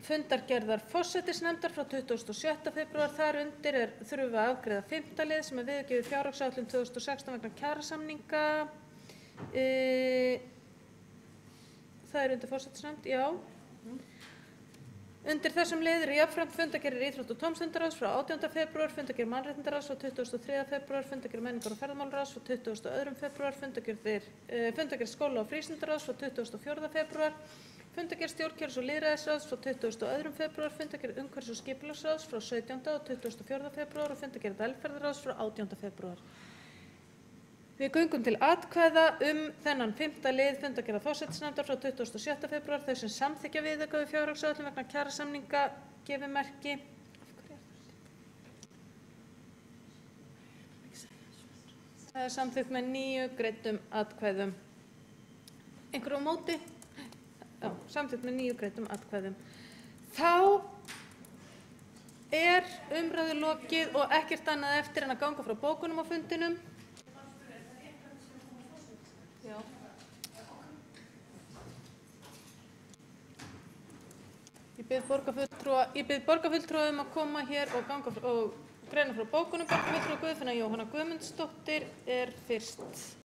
fundargerðar forsætisnefndar frá 26. febrúar. Þar undir þurfum við að afgreiða 5. lið sem viðaukið fjárhagsáætlun 2016 vegna kjarasamninga. Það undir forsætisnefnd, já. Undir þessum lið jafnframt fundargerðir íþrótta- og tómstundaráðs frá 18. febrúar, fundargerð mannréttindaráðs frá 23. febrúar, fundargerð menningar- og ferðamálaráðs frá 22. febrúar, fundargerð skóla- og frístundaráðs frá 24. febrúar, fundargerð stjórnkerfis- og lýðræðisráðs frá 22. febrúar, fundargerð umhverfis- og skipulagsráðs frá 17. og 24. febrúar og fundargerð velferðarráðs frá 18. febrúar. Við göngum til atkvæða þennan 5. lið fundargerðar forsætisnefndar frá 26. febrúar. Þau sem samþykkja viðauka við fjárhagsáætlun vegna kjarasamninga gefi merki. Það samþykkt með 9 greiddum atkvæðum. Einhver á móti? Já, samþykkt með 9 greiddum atkvæðum. Þá umræðu lokið og ekkert annað eftir en að ganga frá bókunum á fundinum. Já. Ég bið borgarfulltrúa að koma hér og greina frá bókunum. Borgarfulltrúa Guðfinna Jóhanna Guðmundsdóttir fyrst.